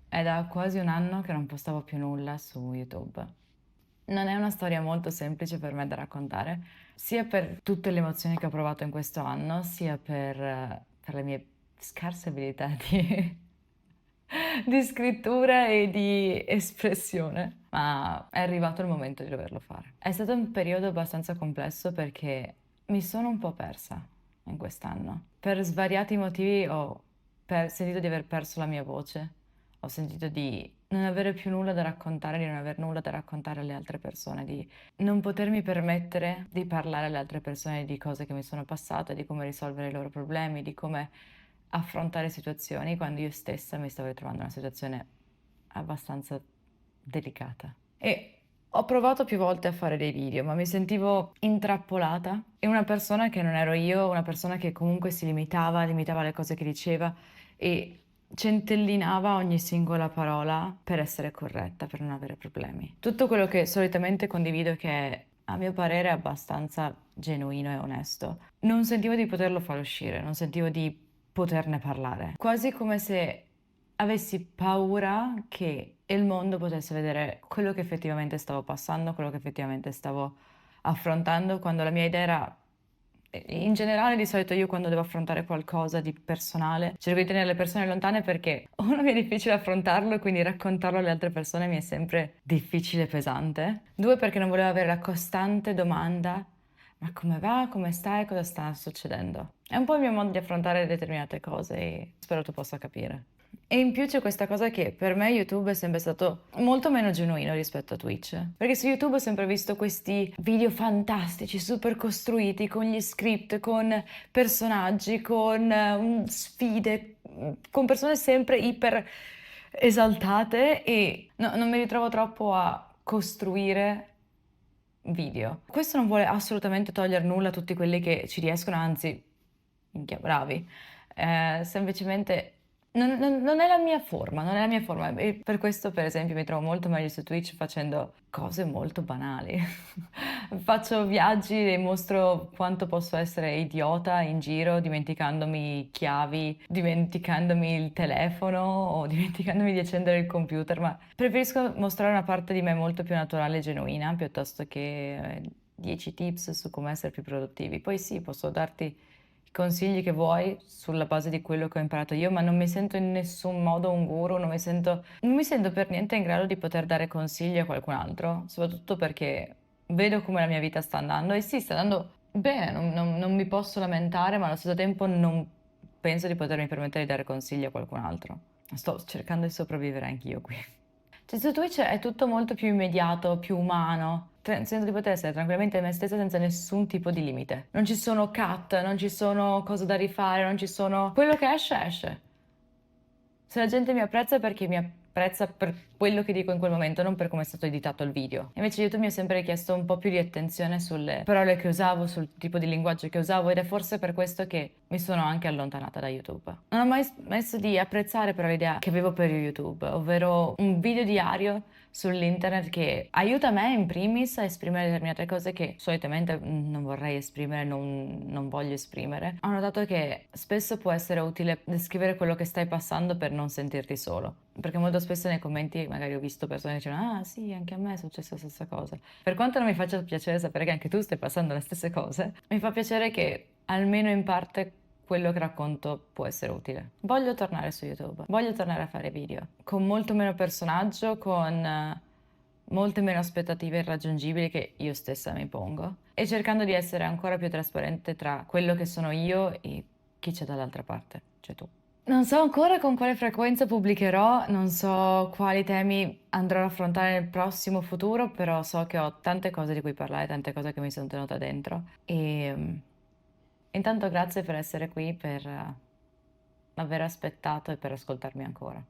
È da quasi un anno che non postavo più nulla su YouTube. Non è una storia molto semplice per me da raccontare, sia per tutte le emozioni che ho provato in questo anno, sia per le mie scarse abilità di scrittura e di espressione. Ma è arrivato il momento di doverlo fare. È stato un periodo abbastanza complesso perché mi sono un po' persa in quest'anno. Per svariati motivi ho sentito di aver perso la mia voce, ho sentito di non avere più nulla da raccontare, di non aver nulla da raccontare alle altre persone, di non potermi permettere di parlare alle altre persone di cose che mi sono passate, di come risolvere i loro problemi, di come affrontare situazioni quando io stessa mi stavo ritrovando in una situazione abbastanza delicata. E ho provato più volte a fare dei video, ma mi sentivo intrappolata e una persona che non ero io, una persona che comunque limitava le cose che diceva e centellinava ogni singola parola per essere corretta, per non avere problemi. Tutto quello che solitamente condivido, che è, a mio parere, abbastanza genuino e onesto, non sentivo di poterlo far uscire, non sentivo di poterne parlare. Quasi come se avessi paura che il mondo potesse vedere quello che effettivamente stavo passando, quello che effettivamente stavo affrontando, quando la mia idea era... In generale, di solito io quando devo affrontare qualcosa di personale, cerco di tenere le persone lontane perché uno mi è difficile affrontarlo e quindi raccontarlo alle altre persone mi è sempre difficile e pesante. Due, perché non volevo avere la costante domanda: ma come va? Come stai? Cosa sta succedendo? È un po' il mio modo di affrontare determinate cose e spero tu possa capire. E in più c'è questa cosa che per me YouTube è sempre stato molto meno genuino rispetto a Twitch. Perché su YouTube ho sempre visto questi video fantastici, super costruiti, con gli script, con personaggi, con sfide, con persone sempre iper esaltate e non mi ritrovo troppo a costruire video. Questo non vuole assolutamente togliere nulla a tutti quelli che ci riescono, anzi, minchia, bravi. Semplicemente non è la mia forma, non è la mia forma. E per questo, per esempio, mi trovo molto meglio su Twitch facendo cose molto banali. Faccio viaggi e mostro quanto posso essere idiota in giro, dimenticandomi chiavi, dimenticandomi il telefono o dimenticandomi di accendere il computer, ma preferisco mostrare una parte di me molto più naturale e genuina piuttosto che 10 tips su come essere più produttivi. Poi sì, posso darti i consigli che vuoi sulla base di quello che ho imparato io, ma non mi sento in nessun modo un guru, non mi sento per niente in grado di poter dare consigli a qualcun altro, soprattutto perché vedo come la mia vita sta andando e sì, sta andando bene, non mi posso lamentare, ma allo stesso tempo non penso di potermi permettere di dare consigli a qualcun altro. Sto cercando di sopravvivere anch'io qui. Cioè, su Twitch è tutto molto più immediato, più umano. Sento di poter essere tranquillamente me stessa senza nessun tipo di limite. Non ci sono cut, non ci sono cose da rifare, non ci sono... Quello che esce, esce. Se la gente mi apprezza è perché mi apprezza per quello che dico in quel momento, non per come è stato editato il video. Invece YouTube mi ha sempre richiesto un po' più di attenzione sulle parole che usavo, sul tipo di linguaggio che usavo ed è forse per questo che mi sono anche allontanata da YouTube. Non ho mai smesso di apprezzare però l'idea che avevo per YouTube, ovvero un video diario sull'internet che aiuta me in primis a esprimere determinate cose che solitamente non vorrei esprimere, non voglio esprimere. Ho notato che spesso può essere utile descrivere quello che stai passando per non sentirti solo. Perché molto spesso nei commenti magari ho visto persone che dicono: ah sì, anche a me è successa la stessa cosa. Per quanto non mi faccia piacere sapere che anche tu stai passando le stesse cose, mi fa piacere che almeno in parte quello che racconto può essere utile. Voglio tornare su YouTube, voglio tornare a fare video, con molto meno personaggio, con molte meno aspettative irraggiungibili che io stessa mi pongo e cercando di essere ancora più trasparente tra quello che sono io e chi c'è dall'altra parte, cioè tu. Non so ancora con quale frequenza pubblicherò, non so quali temi andrò ad affrontare nel prossimo futuro, però so che ho tante cose di cui parlare, tante cose che mi sono tenuta dentro. E intanto grazie per essere qui, per aver aspettato e per ascoltarmi ancora.